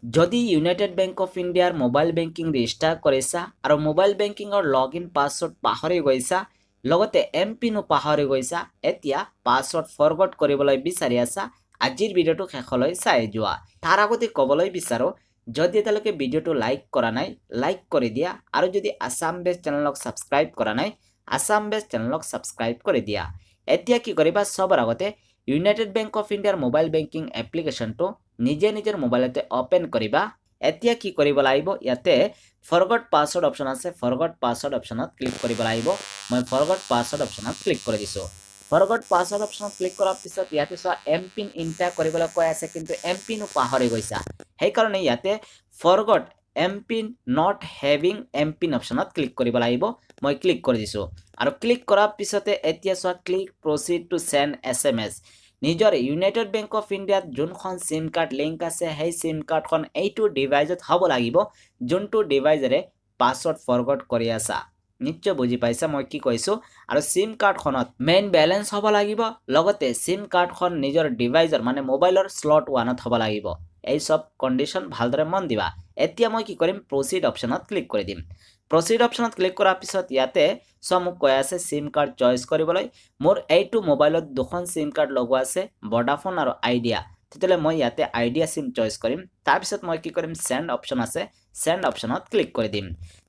যদি United bank of ইণ্ডিয়াৰ mobile banking register কৰিছা আৰু মোবাইল বেংকিঙৰ লগইন পাছৱৰ্ড পাহৰি গৈছা লগতে এমপিনো পাহৰি গৈছা এতিয়া পাছৱৰ্ড ফৰগট কৰিবলৈ বিচাৰি আছা আজিৰ ভিডিঅ'টো শেষলৈ চাই যোৱা তাৰ আগতে ক'বলৈ বিচাৰো যদি এতিয়ালৈকে ভিডিঅ'টো লাইক কৰা নাই লাইক কৰি দিয়া আৰু যদি আসাম বেছ চেনেলক সাবস্ক্ৰাইব কৰা নাই আসাম বেছ চেনেলক সাবস্ক্ৰাইব কৰি দিয়া এতিয়া কি কৰিবা সবৰ আগতে ইউনাইটেড বেংক অফ ইণ্ডিয়াৰ মোবাইল বেংকিং এপ্লিকেশনটো নিজে নিজৰ মোবাইলতে ওপেন কৰিবা এতিয়া কি কৰিব লাগিব ইয়াতে ফৰগট পাছৱৰ্ড অপচন আছে ফৰগট পাছৱৰ্ড অপচনত ক্লিক কৰিব লাগিব মই ফৰগট পাছৱৰ্ড অপচনত ক্লিক কৰি দিছো ফৰগট পাছৱৰ্ড অপচনত ক্লিক কৰাৰ পিছত ইয়াতে চোৱা এমপিন এন্টাৰ কৰিবলৈ কৈ আছে কিন্তু এমপিনো পাহৰি গৈছা সেই কাৰণে ইয়াতে forgot MPIN not having MPIN অপচনত ক্লিক কৰিব লাগিব মই ক্লিক কৰি দিছো আৰু ক্লিক কৰাৰ পিছতে এতিয়া চোৱা ক্লিক প্ৰসিড টু সেন্ড এসএমএস নিজৰ ইউনাইটেড বেংক অফ ইণ্ডিয়াত যোনখন সিম কাৰ্ড লিংক আছে সেই সিম কাৰ্ডখন এইটো ডিভাইসত হ'ব লাগিব যোনটো ডিভাইসৰে পাছৱৰ্ড ফৰগট কৰি আছা নিশ্চয় বুজি পাইছা মই কি কৈছো আৰু সিম কাৰ্ডখনত মেইন বেলেন্স হ'ব লাগিব লগতে সিম কাৰ্ডখন নিজৰ ডিভাইসৰ মানে মোবাইলৰ স্লট 1ত হ'ব লাগিব এই সব কন্ডিশন ভালদৰে মন দিবা এতিয়া মই কি কৰিম প্ৰসিড অপচনত ক্লিক কৰি দিম প্ৰসিড অপচনত ক্লিক কৰাৰ পিছত ইয়াতে মোক কৈ আছে সিম কাৰ্ড চইচ কৰিবলৈ মোৰ এইটো মোবাইলত দুখন সিম কাৰ্ড লগোৱা আছে ভোডাফোন আৰু আইডিয়া তেতিয়ালে মই ইয়াতে আইডিয়া সিম চইচ কৰিম তাৰ পিছত মই কি কৰিম সেন্ড অপচন আছে সেন্ড অপচনত ক্লিক কৰি দিম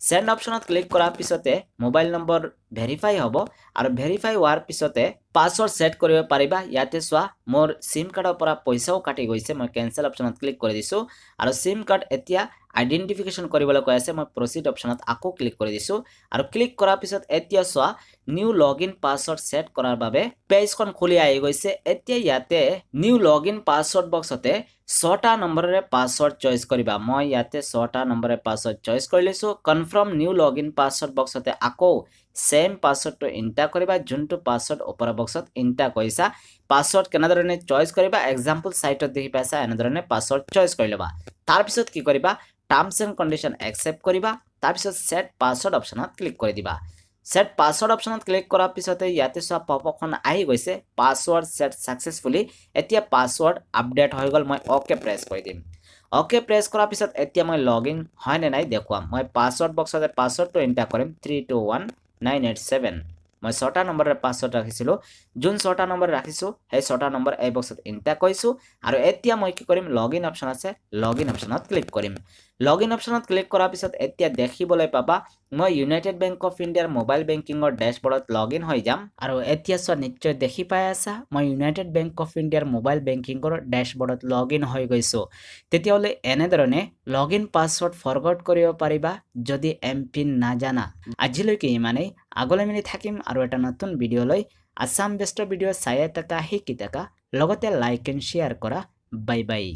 সেন্ড অপচনত ক্লিক কৰাৰ পিছতে মোবাইল নম্বৰ ভেৰিফাই হ'ব আৰু ভেৰিফাই হোৱাৰ পিছতে পাছৱৰ্ড সেট কৰিব পাৰিবা ইয়াতে চোৱা মোৰ সিম কাৰ্ডৰ পৰা পইচাও কাটি গৈছে মই কেনসেল অপচনত ক্লিক কৰি দিছো আৰু সিম কাৰ্ড এতিয়া আইডেন্টিফিকেশন কৰিবলৈ কৈ আছে মই প্ৰসিড অপচনত আকৌ ক্লিক কৰি দিছো আৰু ক্লিক কৰাৰ পিছত এতিয়া চোৱা নিউ লগইন পাছৱৰ্ড সেট কৰাৰ বাবে পেজখন খুলি আহি গৈছে এতিয়া ইয়াতে নিউ লগইন পাছৱৰ্ড বক্সতে 6টা নম্বৰেৰে পাছৱৰ্ড চইচ কৰিবা মই ইয়াতে 6টা নম্বৰেৰে পাছৱৰ্ড চইচ কৰি লৈছো কনফাৰ্ম নিউ লগইন পাছৱৰ্ড বক্সতে আকৌ সেম পাছৱৰ্ডটো এন্টাৰ কৰিবা যোনটো পাছৱৰ্ড ওপৰৰ বক্সত এন্টাৰ কৰিছা পাছৱৰ্ড কেনেদৰে চইচ কৰিবা এক্সাম্পল সাইটত দেখি পাইছা এনেদৰে পাছৱৰ্ড চইচ কৰি লবা তাৰ পিছত কি কৰিবা টাৰ্মস এন্ড কন্ডিশন একসেপ্ট কৰিবা তাৰ পিছত সেট পাছৱৰ্ড অপচনত ক্লিক কৰি দিবা সেট পাছৱৰ্ড অপচনত ক্লিক কৰাৰ পিছতে ইয়াতে সব পপআপখন আহি গৈছে পাছৱৰ্ড সেট সাকসেসফুলি এতিয়া পাছৱৰ্ড আপডেট হৈ গল মই ওকে প্ৰেছ কৰি দিম ওকে প্ৰেছ কৰাৰ পিছত এতিয়া মই লগইন হয় নে নাই দেখুৱাম মই পাছৱৰ্ড বক্সতে পাছৱৰ্ডটো এন্টাৰ কৰিম 321987 মই 6টা নম্বৰৰ পাছৱৰ্ড ৰাখিছিলো যোন 6টা নম্বৰ ৰাখিছো সেই 6টা নম্বৰ এই বক্সত এন্টাৰ কৰিছো আৰু এতিয়া মই কি কৰিম লগইন অপচন আছে লগইন অপচনত ক্লিক কৰিম লগইন অপচনত ক্লিক কৰাৰ পিছত এতিয়া দেখিবলৈ পাবা মই ইউনাইটেড বেংক অফ ইণ্ডিয়াৰ মোবাইল বেংকিংৰ ড্যাশবৰ্ডত লগইন হৈ যাম আৰু এতিয়া চোৱা নিশ্চয় দেখি পাই আছা মই ইউনাইটেড বেংক অফ ইণ্ডিয়াৰ মোবাইল বেংকিংৰ ড্যাশবৰ্ডত লগইন হৈ গৈছো তেতিয়ালে এনেধৰণে লগইন পাছৱৰ্ড ফৰগট কৰিব পাৰিবা যদি এমপিন নাজানা আজিলৈকে ইমানেই আগলৈ মিলি থাকিম আৰু এটা নতুন ভিডিঅ লৈ আসাম বেষ্টৰ ভিডিঅ চাই থাকা শিকি থাকা লগতে লাইক এণ্ড শ্বেয়াৰ কৰা বাই বাই